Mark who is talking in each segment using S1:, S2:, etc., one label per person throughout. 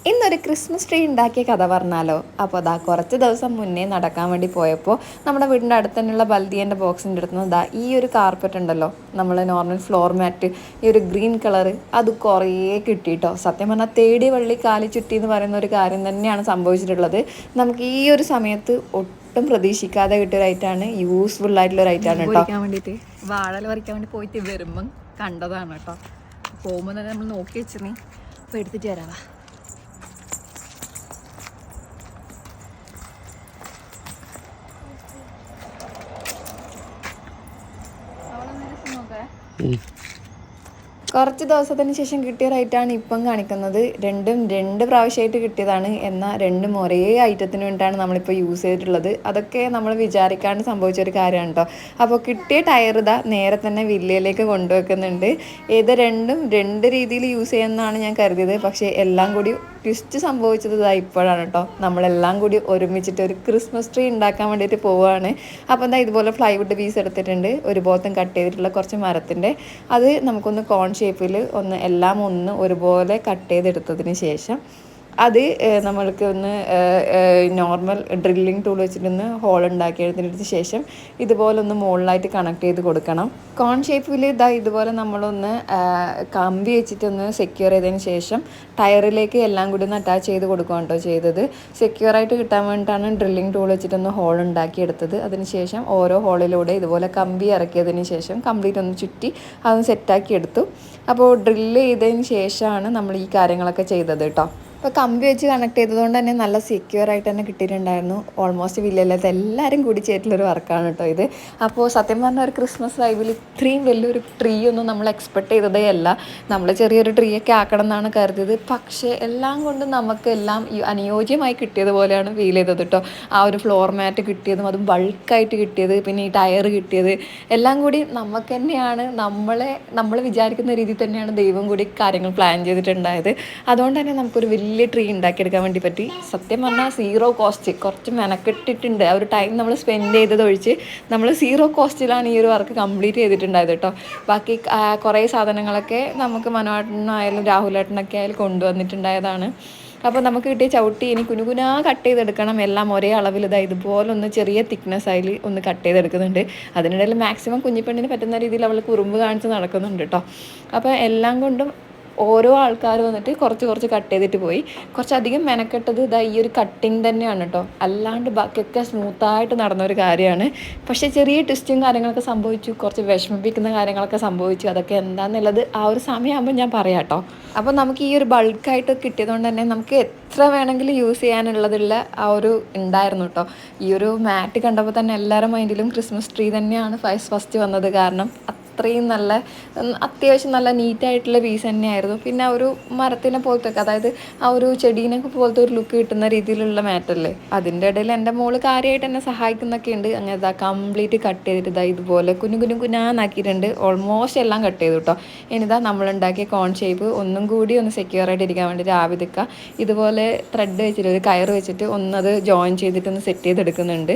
S1: ഇന്നൊരു Christmas tree ഉണ്ടാക്കിയ കഥ പറഞ്ഞാലോ. അപ്പോൾ അതാ കുറച്ച് ദിവസം മുന്നേ നടക്കാൻ വേണ്ടി പോയപ്പോൾ നമ്മുടെ വീടിൻ്റെ അടുത്ത് തന്നെയുള്ള ബൽദിയൻ്റെ ബോക്സിൻ്റെ അടുത്ത് നിന്ന് ഈ ഒരു കാർപ്പറ്റ് ഉണ്ടല്ലോ, നമ്മൾ നോർമൽ ഫ്ലോർ മാറ്റ്, ഈ ഒരു ഗ്രീൻ കളർ, അത് കുറേ കിട്ടിയിട്ടോ. സത്യം പറഞ്ഞാൽ തേടി വള്ളി കാലി ചുറ്റി എന്ന് പറയുന്ന ഒരു കാര്യം തന്നെയാണ് സംഭവിച്ചിട്ടുള്ളത്. നമുക്ക് ഈ ഒരു സമയത്ത് ഒട്ടും പ്രതീക്ഷിക്കാതെ കിട്ടിയ ഒരു ഐറ്റമാണ്, യൂസ്ഫുൾ ആയിട്ടുള്ള ഒരു ഐറ്റമാണ് കേട്ടോ. വേണ്ടിയിട്ട് വാഴ പറിക്കാൻ വേണ്ടി പോയിട്ട് വരുമ്പം കണ്ടതാണ് കേട്ടോ. പോകുമ്പോൾ തന്നെ നമ്മൾ നോക്കി വെച്ചിരുന്നേ. അപ്പോൾ എടുത്തിട്ട് വരാവാ. കുറച്ച് ദിവസത്തിന് ശേഷം കിട്ടിയ റൈറ്റാണ് ഇപ്പം കാണിക്കുന്നത്. രണ്ടും രണ്ട് പ്രാവശ്യമായിട്ട് കിട്ടിയതാണ്. എന്നാൽ രണ്ടും ഒരേ ഐറ്റത്തിന് വേണ്ടിയിട്ടാണ് നമ്മളിപ്പോൾ യൂസ് ചെയ്തിട്ടുള്ളത്. അതൊക്കെ നമ്മൾ വിചാരിക്കാണ്ട് സംഭവിച്ചൊരു കാര്യമാണ് കേട്ടോ. അപ്പോൾ കിട്ടിയ ടയർ ഇതാ നേരെ തന്നെ വില്ലയിലേക്ക് കൊണ്ടുവെക്കുന്നുണ്ട്. ഇത് രണ്ടും രണ്ട് രീതിയിൽ യൂസ് ചെയ്യുമെന്നാണ് ഞാൻ കരുതിയത്. പക്ഷേ എല്ലാം കൂടി ട്വിസ്റ്റ് സംഭവിച്ചത് ഇതാ ഇപ്പോഴാണ് കേട്ടോ. നമ്മളെല്ലാം കൂടി ഒരുമിച്ചിട്ട് ഒരു ക്രിസ്മസ് ട്രീ ഉണ്ടാക്കാൻ വേണ്ടിയിട്ട് പോവുകയാണ്. അപ്പോൾ എന്താ ഇതുപോലെ ഫ്ലൈവുഡ് പീസ് എടുത്തിട്ടുണ്ട്, ഒരു ബോത്തം കട്ട് ചെയ്തിട്ടുള്ള കുറച്ച് മരത്തിൻ്റെ. അത് നമുക്കൊന്ന് കോൺ ഷേപ്പിൽ എല്ലാം ഒരുപോലെ കട്ട് ചെയ്തെടുത്തതിന് ശേഷം അത് നമ്മൾക്ക് ഒന്ന് നോർമൽ ഡ്രില്ലിങ് ടൂൾ വെച്ചിട്ടൊന്ന് ഹോൾ ഉണ്ടാക്കിയെടുത്തതിന് ശേഷം ഇതുപോലെ ഒന്ന് മുകളിലായിട്ട് കണക്ട് ചെയ്ത് കൊടുക്കണം. കോൺ ഷേപ്പിൽ ഇതുപോലെ നമ്മളൊന്ന് കമ്പി വെച്ചിട്ടൊന്ന് സെക്യൂർ ചെയ്തതിന് ശേഷം ടയറിലേക്ക് എല്ലാം കൂടി ഒന്ന് അറ്റാച്ച് ചെയ്ത് കൊടുക്കുകയാണ് കേട്ടോ ചെയ്തത്. സെക്യൂറായിട്ട് കിട്ടാൻ വേണ്ടിയിട്ടാണ് ഡ്രില്ലിങ് ടൂൾ വെച്ചിട്ടൊന്ന് ഹോൾ ഉണ്ടാക്കിയെടുത്തത്. അതിനുശേഷം ഓരോ ഹോളിലൂടെ ഇതുപോലെ കമ്പി ഇറക്കിയതിന് ശേഷം കംപ്ലീറ്റ് ഒന്ന് ചുറ്റി അതൊന്ന് സെറ്റാക്കി എടുത്തു. അപ്പോൾ ഡ്രില്ല് ചെയ്തതിന് ശേഷമാണ് നമ്മൾ ഈ കാര്യങ്ങളൊക്കെ ചെയ്തത് കേട്ടോ. അപ്പോൾ കമ്പി വെച്ച് കണക്ട് ചെയ്തതുകൊണ്ട് തന്നെ നല്ല സെക്യൂർ ആയിട്ട് തന്നെ കിട്ടിയിട്ടുണ്ടായിരുന്നു. ഓൾമോസ്റ്റ് വില്ലയിലത്തെ എല്ലാവരും കൂടി ചേർത്തുള്ളൊരു വർക്കാണ് കേട്ടോ ഇത്. അപ്പോൾ സത്യം പറഞ്ഞാൽ ഒരു ക്രിസ്മസ് വൈബിൽ ഇത്രയും വലിയൊരു ട്രീ ഒന്നും നമ്മൾ എക്സ്പെക്ട് ചെയ്തതേ അല്ല. നമ്മൾ ചെറിയൊരു ട്രീ ഒക്കെ ആക്കണം എന്നാണ് കരുതിയത്. പക്ഷേ എല്ലാം കൊണ്ടും നമുക്ക് എല്ലാം ഈ അനുയോജ്യമായി കിട്ടിയതുപോലെയാണ് ഫീൽ ചെയ്തത് കേട്ടോ. ആ ഒരു ഫ്ലോർ മാറ്റ് കിട്ടിയതും അതും ബൾക്കായിട്ട് കിട്ടിയത്, പിന്നെ ഈ ടയർ കിട്ടിയത്, എല്ലാം കൂടി നമുക്ക് തന്നെയാണ് നമ്മൾ വിചാരിക്കുന്ന രീതിയിൽ തന്നെയാണ് ദൈവം കൂടി കാര്യങ്ങൾ പ്ലാൻ ചെയ്തിട്ടുണ്ടായത്. അതുകൊണ്ട് തന്നെ നമുക്കൊരു വലിയ ട്രീ ഉണ്ടാക്കിയെടുക്കാൻ വേണ്ടി പറ്റി. സത്യം പറഞ്ഞാൽ സീറോ കോസ്റ്റ്, കുറച്ച് മെനക്കെട്ടിട്ടുണ്ട്. ആ ഒരു ടൈം നമ്മൾ സ്പെൻഡ് ചെയ്തത് ഒഴിച്ച് നമ്മൾ സീറോ കോസ്റ്റിലാണ് ഈ ഒരു വർക്ക് കംപ്ലീറ്റ് ചെയ്തിട്ടുണ്ടായത് കേട്ടോ. ബാക്കി കുറേ സാധനങ്ങളൊക്കെ നമുക്ക് മനോഹരനായാലും രാഹുലേട്ടനൊക്കെ ആയാലും കൊണ്ടുവന്നിട്ടുണ്ടായതാണ്. അപ്പോൾ നമുക്ക് കിട്ടിയ ചവിട്ടി ഇനി കുനുകുനാ കട്ട് ചെയ്തെടുക്കണം. എല്ലാം ഒരേ അളവിൽ ഇതുപോലെ ഒന്ന് ചെറിയ തിക്നെസ് അതിൽ ഒന്ന് കട്ട് ചെയ്തെടുക്കുന്നുണ്ട്. അതിനിടയിൽ മാക്സിമം കുഞ്ഞിപ്പെണ്ണിന് പറ്റുന്ന രീതിയിൽ അവൾ കുറുമ്പ് കാണിച്ച് നടക്കുന്നുണ്ട് കേട്ടോ. അപ്പോൾ എല്ലാം കൊണ്ടും ഓരോ ആൾക്കാർ വന്നിട്ട് കുറച്ച് കട്ട് ചെയ്തിട്ട് പോയി. കുറച്ചധികം മെനക്കെട്ടത് ഈ ഒരു കട്ടിങ് തന്നെയാണ് കേട്ടോ. അല്ലാണ്ട് ബാക്കിയൊക്കെ സ്മൂത്തായിട്ട് നടന്നൊരു കാര്യമാണ്. പക്ഷേ ചെറിയ ട്വിസ്റ്റും കാര്യങ്ങളൊക്കെ സംഭവിച്ചു, കുറച്ച് വിഷമിപ്പിക്കുന്ന കാര്യങ്ങളൊക്കെ സംഭവിച്ചു. അതൊക്കെ എന്താണെന്നുള്ളത് ആ ഒരു സമയമാകുമ്പോൾ ഞാൻ പറയാം കേട്ടോ. അപ്പോൾ നമുക്ക് ഈ ഒരു ബൾക്കായിട്ട് കിട്ടിയതുകൊണ്ട് തന്നെ നമുക്ക് എത്ര വേണമെങ്കിലും യൂസ് ചെയ്യാനുള്ളതുള്ള ആ ഒരു ഉണ്ടായിരുന്നു കേട്ടോ. ഈ ഒരു മാറ്റ് കണ്ടപ്പോൾ തന്നെ എല്ലാവരുടെ മൈൻഡിലും ക്രിസ്മസ് ട്രീ തന്നെയാണ് ഫസ്റ്റ് വന്നത്. കാരണം അത്രയും നല്ല അത്യാവശ്യം നല്ല നീറ്റായിട്ടുള്ള പീസ് തന്നെയായിരുന്നു. പിന്നെ ആ ഒരു മരത്തിനെ പോലത്തെ, അതായത് ആ ഒരു ചെടീനൊക്കെ പോലത്തെ ഒരു ലുക്ക് കിട്ടുന്ന രീതിയിലുള്ള മാറ്റല്ലേ. അതിൻ്റെ ഇടയിൽ എൻ്റെ മോള് കാര്യമായിട്ട് എന്നെ സഹായിക്കുന്നൊക്കെ ഉണ്ട്. അങ്ങനെ കംപ്ലീറ്റ് കട്ട് ചെയ്തിട്ട് ഇതുപോലെ കുനാന്നാക്കിയിട്ടുണ്ട്. ഓൾമോസ്റ്റ് എല്ലാം കട്ട് ചെയ്തു കേട്ടോ. ഇനിതാ നമ്മളുണ്ടാക്കിയ കോൺ ഷേപ്പ് ഒന്നും കൂടി ഒന്ന് സെക്യൂർ ആയിട്ട് ഇരിക്കാൻ വേണ്ടിയിട്ട് ആവിധിക്കുക ഇതുപോലെ ത്രെഡ് വെച്ചിട്ട് ഒരു കയർ വെച്ചിട്ട് ഒന്നത് ജോയിൻ ചെയ്തിട്ടൊന്ന് സെറ്റ് ചെയ്തെടുക്കുന്നുണ്ട്.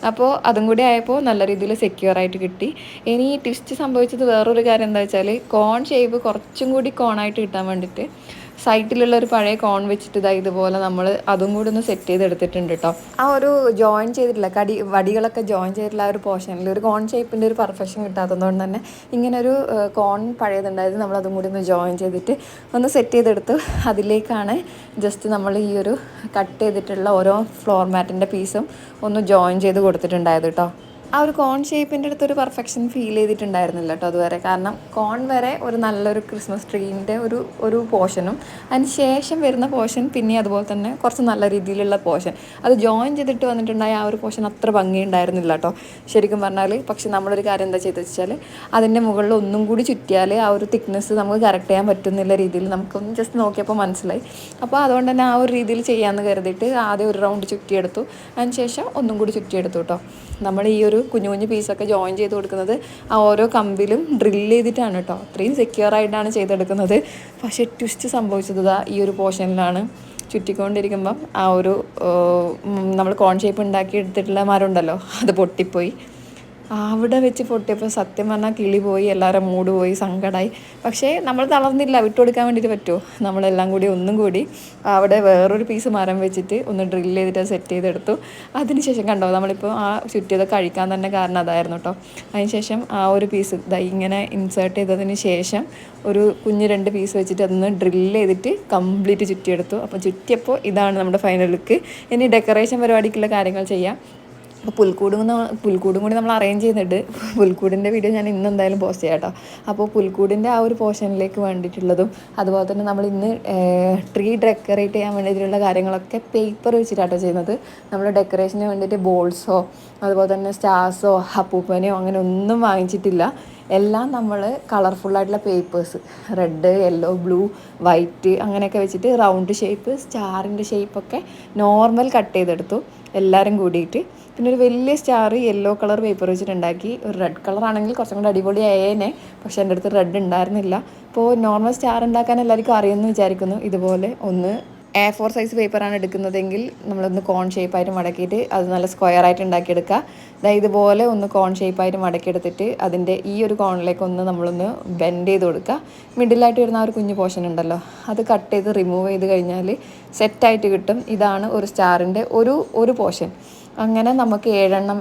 S1: അപ്പോൾ അതും കൂടി ആയപ്പോൾ നല്ല രീതിയിൽ സെക്യൂർ ആയിട്ട് കിട്ടി. ഇനി ട്വിസ്റ്റ് സംഭവിച്ചത് വേറൊരു കാര്യം എന്താ വെച്ചാൽ, കോൺ ഷേപ്പ് കുറച്ചും കൂടി കോണായിട്ട് കിട്ടാൻ വേണ്ടിയിട്ട് സൈറ്റിലുള്ള ഒരു പഴയ കോൺ വെച്ചിട്ട് ഇതുപോലെ നമ്മൾ അതും കൂടി ഒന്ന് സെറ്റ് ചെയ്തെടുത്തിട്ടുണ്ട് കേട്ടോ. ആ ഒരു ജോയിൻ ചെയ്തിട്ടില്ല വടികളൊക്കെ ജോയിൻ ചെയ്തിട്ടുള്ള ആ ഒരു പോർഷനിൽ ഒരു കോൺ ഷേപ്പിൻ്റെ ഒരു പെർഫെക്ഷൻ കിട്ടാത്തതുകൊണ്ട് തന്നെ ഇങ്ങനെ ഒരു കോൺ പഴയതുണ്ടായത് നമ്മൾ അതും കൂടി ഒന്ന് ജോയിൻ ചെയ്തിട്ട് ഒന്ന് സെറ്റ് ചെയ്തെടുത്തു. അതിലേക്കാണ് ജസ്റ്റ് നമ്മൾ ഈ ഒരു കട്ട് ചെയ്തിട്ടുള്ള ഓരോ ഫ്ലോർ മാറ്റിൻ്റെ പീസും ഒന്ന് ജോയിൻ ചെയ്ത് കൊടുത്തിട്ടുണ്ടായത് കേട്ടോ. ആ ഒരു കോൺ ഷേപ്പിൻ്റെ അടുത്തൊരു പെർഫെക്ഷൻ ഫീൽ ചെയ്തിട്ടുണ്ടായിരുന്നില്ല കേട്ടോ അതുവരെ. കാരണം കോൺ വരെ ഒരു നല്ലൊരു ക്രിസ്മസ് ട്രീൻ്റെ ഒരു പോർഷനും അതിന് ശേഷം വരുന്ന പോർഷൻ പിന്നെ അതുപോലെ തന്നെ കുറച്ച് നല്ല രീതിയിലുള്ള പോർഷൻ, അത് ജോയിൻ ചെയ്തിട്ട് വന്നിട്ടുണ്ടായ ആ ഒരു പോർഷൻ അത്ര ഭംഗിയുണ്ടായിരുന്നില്ല കേട്ടോ ശരിക്കും പറഞ്ഞാൽ. പക്ഷെ നമ്മളൊരു കാര്യം എന്താ ചെയ്തെന്ന് വെച്ചാൽ, അതിൻ്റെ മുകളിൽ ഒന്നും കൂടി ചുറ്റിയാൽ ആ ഒരു തിക്നെസ് നമുക്ക് കറക്റ്റ് ചെയ്യാൻ പറ്റുന്നില്ല രീതിയിൽ നമുക്കൊന്ന് ജസ്റ്റ് നോക്കിയപ്പോൾ മനസ്സിലായി. അപ്പോൾ അതുകൊണ്ട് തന്നെ ആ ഒരു രീതിയിൽ ചെയ്യാമെന്ന് കരുതിയിട്ട് ആദ്യം ഒരു റൗണ്ട് ചുറ്റിയെടുത്തു. അതിന് ശേഷം ഒന്നും കൂടി ചുറ്റിയെടുത്തു കേട്ടോ. നമ്മൾ ഈ ഒരു കുഞ്ഞു പീസൊക്കെ ജോയിൻ ചെയ്ത് കൊടുക്കുന്നത് ആ ഓരോ കമ്പിലും ഡ്രിൽ ചെയ്തിട്ടാണ് കേട്ടോ. അത്രയും സെക്യൂർ ആയിട്ടാണ് ചെയ്തെടുക്കുന്നത്. പക്ഷേ ട്വിസ്റ്റ് സംഭവിച്ചത് ഈ ഒരു പോർഷനിലാണ്. ചുറ്റിക്കൊണ്ടിരിക്കുമ്പം ആ ഒരു നമ്മൾ കോൺ ഷേപ്പ് ഉണ്ടാക്കി എടുത്തിട്ടുള്ള മരം ഉണ്ടല്ലോ, അത് പൊട്ടിപ്പോയി. അവിടെ വെച്ച് പൊട്ടിയപ്പോൾ സത്യം പറഞ്ഞാൽ കിളി പോയി, എല്ലാവരും മൂഡ് പോയി, സങ്കടമായി. പക്ഷേ നമ്മൾ തളർന്നില്ല, വിട്ടുകൊടുക്കാൻ വേണ്ടിയിട്ട് പറ്റുമോ? നമ്മളെല്ലാം കൂടി ഒന്നും കൂടി അവിടെ വേറൊരു പീസ് മരം വെച്ചിട്ട് ഒന്ന് ഡ്രില്ല് ചെയ്തിട്ട് സെറ്റ് ചെയ്തെടുത്തു. അതിനുശേഷം കണ്ടോ നമ്മളിപ്പോൾ ആ ചുറ്റിയത് കഴിക്കാൻ തന്നെ കാരണം അതായിരുന്നു കേട്ടോ. അതിനുശേഷം ആ ഒരു പീസ് ഇങ്ങനെ ഇൻസേർട്ട് ചെയ്തതിന് ശേഷം ഒരു കുഞ്ഞ് 2 പീസ് വെച്ചിട്ട് അതൊന്ന് ഡ്രില്ല് ചെയ്തിട്ട് കംപ്ലീറ്റ് ചുറ്റിയെടുത്തു. അപ്പോൾ ചുറ്റിയപ്പോൾ ഇതാണ് നമ്മുടെ ഫൈനൽ ലുക്ക്. ഇനി ഡെക്കറേഷൻ പരിപാടിക്കുള്ള കാര്യങ്ങൾ ചെയ്യാം. അപ്പോൾ പുൽക്കൂടും കൂടി നമ്മൾ അറേഞ്ച് ചെയ്യുന്നുണ്ട്. പുൽക്കൂടിൻ്റെ വീഡിയോ ഞാൻ ഇന്ന് എന്തായാലും പോസ്റ്റ് ചെയ്യാം കേട്ടോ. അപ്പോൾ പുൽക്കൂടിൻ്റെ ആ ഒരു പോർഷനിലേക്ക് വേണ്ടിയിട്ടുള്ളതും അതുപോലെ തന്നെ നമ്മൾ ഇന്ന് ട്രീ ഡെക്കറേറ്റ് ചെയ്യാൻ വേണ്ടിയിട്ടുള്ള കാര്യങ്ങളൊക്കെ പേപ്പർ വെച്ചിട്ടാട്ടോ ചെയ്യുന്നത്. നമ്മൾ ഡെക്കറേഷന് വേണ്ടിയിട്ട് ബോൾസോ അതുപോലെ തന്നെ സ്റ്റാർസോ അപ്പൂപ്പനെയോ അങ്ങനെ ഒന്നും വാങ്ങിച്ചിട്ടില്ല. എല്ലാം നമ്മൾ കളർഫുള്ളായിട്ടുള്ള papers, red, yellow, blue, white അങ്ങനെയൊക്കെ വെച്ചിട്ട് റൗണ്ട് ഷേപ്പ്, സ്റ്റാറിൻ്റെ ഷേപ്പൊക്കെ നോർമൽ കട്ട് ചെയ്തെടുത്തു എല്ലാവരും കൂടിയിട്ട്. പിന്നെ ഒരു വലിയ സ്റ്റാർ യെല്ലോ കളർ പേപ്പർ വെച്ചിട്ടുണ്ടാക്കി. ഒരു റെഡ് കളർ ആണെങ്കിൽ കുറച്ചും കൂടി അടിപൊളിയായേനെ, പക്ഷേ എൻ്റെ അടുത്ത് റെഡ് ഉണ്ടായിരുന്നില്ല. അപ്പോൾ നോർമൽ സ്റ്റാർ ഉണ്ടാക്കാൻ എല്ലാവർക്കും അറിയുമെന്ന് വിചാരിക്കുന്നു. ഇതുപോലെ ഒന്ന് A4 സൈസ് പേപ്പറാണ് എടുക്കുന്നതെങ്കിൽ നമ്മളൊന്ന് കോൺ ഷേപ്പായിട്ട് മടക്കിയിട്ട് അത് നല്ല സ്ക്വയറായിട്ട് ഉണ്ടാക്കിയെടുക്കുക. അതായത് ഇതുപോലെ ഒന്ന് കോൺ ഷേപ്പായിട്ട് മടക്കിയെടുത്തിട്ട് അതിൻ്റെ ഈ ഒരു കോണിലേക്ക് ഒന്ന് നമ്മളൊന്ന് ബെൻഡ് ചെയ്ത് കൊടുക്കുക. മിഡിലായിട്ട് വരുന്ന ആ ഒരു കുഞ്ഞു പോർഷൻ ഉണ്ടല്ലോ, അത് കട്ട് ചെയ്ത് റിമൂവ് ചെയ്ത് കഴിഞ്ഞാൽ സെറ്റായിട്ട് കിട്ടും. ഇതാണ് ഒരു സ്റ്റാറിൻ്റെ ഒരു പോർഷൻ. അങ്ങനെ നമുക്ക് 7 എണ്ണം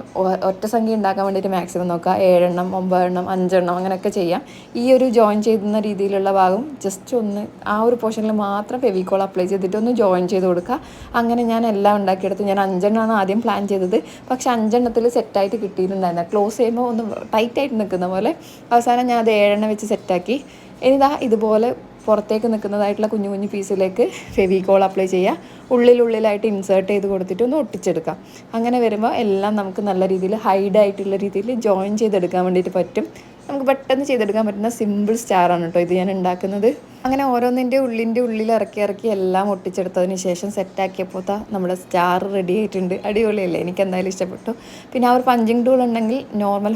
S1: ഒറ്റ സംഖ്യ ഉണ്ടാക്കാൻ വേണ്ടിയിട്ട് മാക്സിമം നോക്കുക. 7 എണ്ണം 9 എണ്ണം 5 എണ്ണം അങ്ങനെയൊക്കെ ചെയ്യാം. ഈ ഒരു ജോയിൻ ചെയ്യുന്ന രീതിയിലുള്ള ഭാഗം ജസ്റ്റ് ഒന്ന് ആ ഒരു പോർഷനിൽ മാത്രം ഫെവിക്കോൾ അപ്ലൈ ചെയ്തിട്ട് ഒന്ന് ജോയിൻ ചെയ്ത് കൊടുക്കുക. അങ്ങനെ ഞാൻ എല്ലാം ഉണ്ടാക്കിയെടുത്ത്. ഞാൻ 5 എണ്ണമാണ് ആദ്യം പ്ലാൻ ചെയ്തത്, പക്ഷേ 5 എണ്ണത്തിൽ സെറ്റായിട്ട് കിട്ടിയിട്ടുണ്ടായിരുന്നു. ക്ലോസ് ചെയ്യുമ്പോൾ ഒന്ന് ടൈറ്റായിട്ട് നിൽക്കുന്ന പോലെ. അവസാനം ഞാൻ അത് 7 എണ്ണം വെച്ച് സെറ്റാക്കി. ഇനിതാ ഇതുപോലെ പുറത്തേക്ക് നിൽക്കുന്നതായിട്ടുള്ള കുഞ്ഞു കുഞ്ഞു പീസിലേക്ക് ഫെവിക്കോൾ അപ്ലൈ ചെയ്യുക. ഉള്ളിലായിട്ട് ഇൻസേർട്ട് ചെയ്ത് കൊടുത്തിട്ട് ഒന്ന് ഒട്ടിച്ചെടുക്കാം. അങ്ങനെ വരുമ്പോൾ എല്ലാം നമുക്ക് നല്ല രീതിയിൽ ഹൈഡായിട്ടുള്ള രീതിയിൽ ജോയിൻ ചെയ്തെടുക്കാൻ വേണ്ടിയിട്ട് പറ്റും. നമുക്ക് പെട്ടെന്ന് ചെയ്തെടുക്കാൻ പറ്റുന്ന സിമ്പിൾ സ്റ്റാറാണ് കേട്ടോ ഇത് ഞാൻ ഉണ്ടാക്കുന്നത്. അങ്ങനെ ഓരോന്നിൻ്റെ ഉള്ളിൽ ഇറക്കി എല്ലാം ഒട്ടിച്ചെടുത്തതിന് ശേഷം സെറ്റാക്കിയപ്പോൾ നമ്മുടെ സ്റ്റാർ റെഡി ആയിട്ടുണ്ട്. അടിപൊളിയല്ലേ? എനിക്ക് എന്തായാലും ഇഷ്ടപ്പെട്ടു. പിന്നെ ആ ഒരു പഞ്ചിങ് ടൂൾ ഉണ്ടെങ്കിൽ നോർമൽ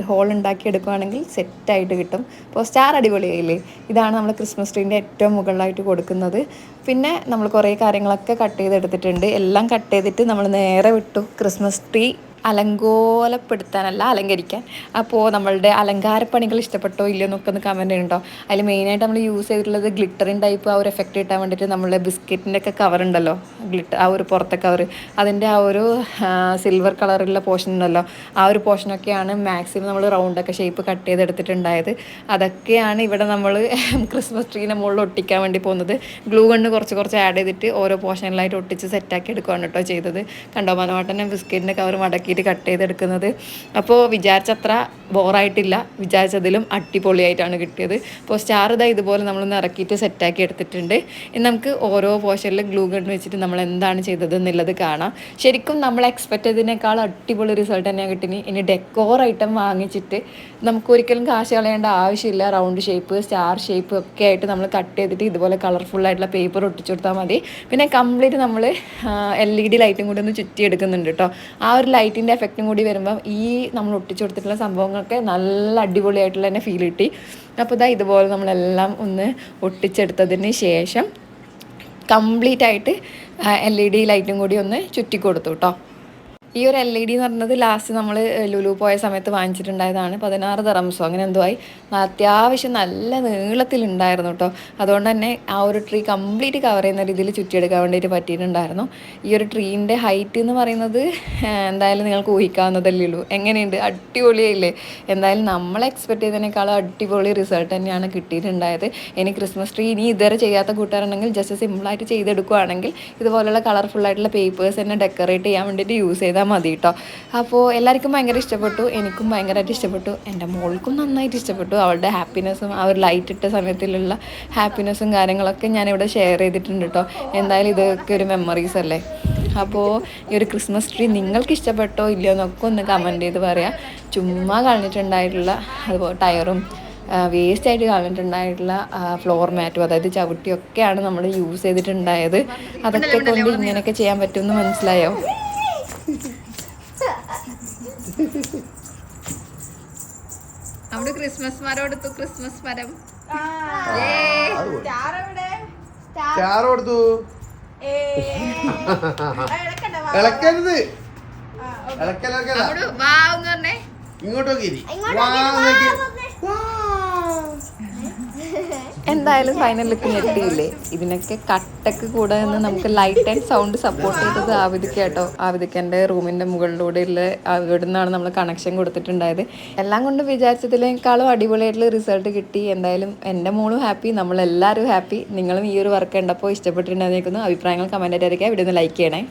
S1: ഹോൾ ഉണ്ടാക്കി എടുക്കുകയാണെങ്കിൽ സെറ്റായിട്ട് കിട്ടും. അപ്പോൾ സ്റ്റാർ അടിപൊളിയായില്ലേ? ഇതാണ് നമ്മൾ ക്രിസ്മസ് ട്രീൻ്റെ ഏറ്റവും മുകളിലായിട്ട് കൊടുക്കുന്നത്. പിന്നെ നമ്മൾ കുറേ കാര്യങ്ങളൊക്കെ കട്ട് ചെയ്തെടുത്തിട്ടുണ്ട്. എല്ലാം കട്ട് ചെയ്തിട്ട് നമ്മൾ നേരെ വിട്ടു ക്രിസ്മസ് ട്രീ അലങ്കരിക്കാൻ. അപ്പോൾ നമ്മളുടെ അലങ്കാരപ്പണികൾ ഇഷ്ടപ്പെട്ടോ ഇല്ലയോ എന്നൊക്കെ ഒന്ന് കമൻറ്റ് ചെയ്യണ്ടോ. അതിൽ മെയിനായിട്ട് നമ്മൾ യൂസ് ചെയ്തിട്ടുള്ളത് ഗ്ലിറ്ററിങ് ടൈപ്പ് ആ ഒരു എഫക്റ്റ് കിട്ടാൻ വേണ്ടിയിട്ട് നമ്മളെ ബിസ്ക്കറ്റിൻ്റെ ഒക്കെ കവർ ഉണ്ടല്ലോ, ആ ഒരു പുറത്തെ കവർ, അതിൻ്റെ ആ ഒരു സിൽവർ കളറുള്ള പോർഷൻ ഉണ്ടല്ലോ, ആ ഒരു പോർഷനൊക്കെയാണ് മാക്സിമം നമ്മൾ റൗണ്ടൊക്കെ ഷേപ്പ് കട്ട് ചെയ്തെടുത്തിട്ടുണ്ടായത്. അതൊക്കെയാണ് ഇവിടെ നമ്മൾ ക്രിസ്മസ് ട്രീൻ്റെ മുകളിൽ ഒട്ടിക്കാൻ വേണ്ടി പോകുന്നത്. ഗ്ലൂ ഗണ്ണ് കുറച്ച് ആഡ് ചെയ്തിട്ട് ഓരോ പോർഷനിലായിട്ട് ഒട്ടിച്ച് സെറ്റാക്കി എടുക്കുകയാണ് കേട്ടോ ചെയ്തത്. കണ്ടോ മനോഹരനെ ബിസ്ക്കറ്റിൻ്റെ കവർ മടക്കി കട്ട് ചെയ്തെടുക്കുന്നത്. അപ്പോൾ വിചാരിച്ചത്ര ബോറായിട്ടില്ല, വിചാരിച്ചതിലും അടിപൊളിയായിട്ടാണ് കിട്ടിയത്. അപ്പോൾ സ്റ്റാർ ഇതുപോലെ നമ്മളൊന്ന് ഇറക്കിയിട്ട് സെറ്റാക്കി എടുത്തിട്ടുണ്ട്. ഇനി നമുക്ക് ഓരോ പോർഷനിലും ഗ്ലൂ ഗൺ വെച്ചിട്ട് നമ്മൾ എന്താണ് ചെയ്തത് എന്നുള്ളത് കാണാം. ശരിക്കും നമ്മൾ എക്സ്പെക്ട് ചെയ്തതിനേക്കാൾ അടിപൊളി റിസൾട്ട് തന്നെയാണ് കിട്ടിനി. ഇനി ഡെക്കോർ ഐറ്റം വാങ്ങിച്ചിട്ട് നമുക്ക് ഒരിക്കലും കാശ് കളയേണ്ട ആവശ്യമില്ല. റൗണ്ട് ഷേപ്പ്, സ്റ്റാർ ഷേപ്പ് ഒക്കെ ആയിട്ട് നമ്മൾ കട്ട് ചെയ്തിട്ട് ഇതുപോലെ കളർഫുൾ ആയിട്ടുള്ള പേപ്പർ ഒട്ടിച്ചു കൊടുത്താൽ മതി. പിന്നെ കംപ്ലീറ്റ് നമ്മൾ LED ലൈറ്റും കൂടി ഒന്ന് ചുറ്റിയെടുക്കുന്നുണ്ട് കേട്ടോ. ആ ഒരു ലൈറ്റിൻ്റെ എഫക്റ്റും കൂടി വരുമ്പം ഈ നമ്മൾ ഒട്ടിച്ചു കൊടുത്തിട്ടുള്ള സംഭവങ്ങളൊക്കെ നല്ല അടിപൊളിയായിട്ടുള്ള തന്നെ ഫീൽ കിട്ടി. അപ്പോൾ ഇതുപോലെ നമ്മളെല്ലാം ഒന്ന് ഒട്ടിച്ചെടുത്തതിന് ശേഷം കംപ്ലീറ്റ് ആയിട്ട് LED ലൈറ്റും കൂടി ഒന്ന് ചുറ്റി കൊടുത്തു കേട്ടോ. ഈ ഒരു LED എന്ന് പറയുന്നത് ലാസ്റ്റ് നമ്മൾ ലുലു പോയ സമയത്ത് വാങ്ങിച്ചിട്ടുണ്ടായതാണ്. 16 ദിറംസോ അങ്ങനെ എന്തോ ആയി. അത്യാവശ്യം നല്ല നീളത്തിലുണ്ടായിരുന്നു കേട്ടോ. അതുകൊണ്ട് തന്നെ ആ ഒരു ട്രീ കംപ്ലീറ്റ് കവർ ചെയ്യുന്ന രീതിയിൽ ചുറ്റിയെടുക്കാൻ വേണ്ടിയിട്ട് പറ്റിയിട്ടുണ്ടായിരുന്നു. ഈ ഒരു ട്രീൻ്റെ ഹൈറ്റ് എന്ന് പറയുന്നത് എന്തായാലും നിങ്ങൾക്ക് ഊഹിക്കാവുന്നതല്ലേ ഉള്ളൂ. എങ്ങനെയുണ്ട്? അടിപൊളിയായില്ലേ? എന്തായാലും നമ്മൾ എക്സ്പെക്ട് ചെയ്തതിനേക്കാളും അടിപൊളി റിസൾട്ട് തന്നെയാണ് കിട്ടിയിട്ടുണ്ടായത്. ഇനി ക്രിസ്മസ് ട്രീ ഇതുവരെ ചെയ്യാത്ത കൂട്ടുകാരുണ്ടെങ്കിൽ ജസ്റ്റ് സിമ്പിളായിട്ട് ചെയ്തെടുക്കുകയാണെങ്കിൽ ഇതുപോലുള്ള കളർഫുള്ളായിട്ടുള്ള പേപ്പേഴ്സ് തന്നെ ഡെക്കറേറ്റ് ചെയ്യാൻ വേണ്ടിയിട്ട് യൂസ് ചെയ്താൽ മതി കേട്ടോ. അപ്പോൾ എല്ലാവർക്കും ഭയങ്കര ഇഷ്ടപ്പെട്ടു, എനിക്കും ഭയങ്കരമായിട്ട് ഇഷ്ടപ്പെട്ടു, എൻ്റെ മോൾക്കും നന്നായിട്ട് ഇഷ്ടപ്പെട്ടു. അവളുടെ ഹാപ്പിനെസ്സും ആ ഒരു ലൈറ്റ് ഇട്ട സമയത്തിലുള്ള ഹാപ്പിനെസ്സും കാര്യങ്ങളൊക്കെ ഞാനിവിടെ ഷെയർ ചെയ്തിട്ടുണ്ട് കേട്ടോ. എന്തായാലും ഇതൊക്കെ ഒരു മെമ്മറീസ് അല്ലേ. അപ്പോൾ ഈ ഒരു ക്രിസ്മസ് ട്രീ നിങ്ങൾക്ക് ഇഷ്ടപ്പെട്ടോ ഇല്ലയോ എന്നൊക്കെ ഒന്ന് കമൻറ്റ് ചെയ്ത് പറയാം. ചുമ്മാ കളഞ്ഞിട്ടുണ്ടായിട്ടുള്ള അതുപോലെ ടയറും വേസ്റ്റായിട്ട് കളഞ്ഞിട്ടുണ്ടായിട്ടുള്ള ഫ്ലോർ മാറ്റും അതായത് ചവിട്ടിയൊക്കെയാണ് നമ്മൾ യൂസ് ചെയ്തിട്ടുണ്ടായത്. അതൊക്കെ കൊണ്ട് ഇങ്ങനെയൊക്കെ ചെയ്യാൻ പറ്റുമെന്ന് മനസ്സിലായോ? അവിടെ ക്രിസ്മസ് മരം എടുത്തു. ക്രിസ്മസ് മരം
S2: ഇങ്ങോട്ട് നോക്കി
S1: എന്തായാലും ഫൈനൽ ലുക്ക് ഞെട്ടിയില്ലേ? ഇതിനൊക്കെ കട്ടക്ക് കൂടെ നിന്ന് നമുക്ക് ലൈറ്റ് ആൻഡ് സൗണ്ട് സപ്പോർട്ട് ചെയ്തത് ആവിദിക്ക കേട്ടോ. ആവിദിക്കൻ്റെ റൂമിൻ്റെ മുകളിലൂടെയുള്ള അവിടെ നിന്നാണ് നമ്മൾ കണക്ഷൻ കൊടുത്തിട്ടുണ്ടായത്. എല്ലാം കൊണ്ട് വിചാരിച്ചതിനേക്കാളും അടിപൊളിയായിട്ടുള്ള റിസൾട്ട് കിട്ടി. എന്തായാലും എൻ്റെ മോളും ഹാപ്പി, നമ്മളെല്ലാവരും ഹാപ്പി. നിങ്ങളും ഈ ഒരു വർക്ക് കണ്ടപ്പോൾ ഇഷ്ടപ്പെട്ടിട്ടുണ്ടായിരിക്കുന്നു. അഭിപ്രായങ്ങൾ കമൻറ്റായിട്ട് അറിയിക്കുക. വീഡിയോ ഒന്ന് ലൈക്ക് ചെയ്യണേ.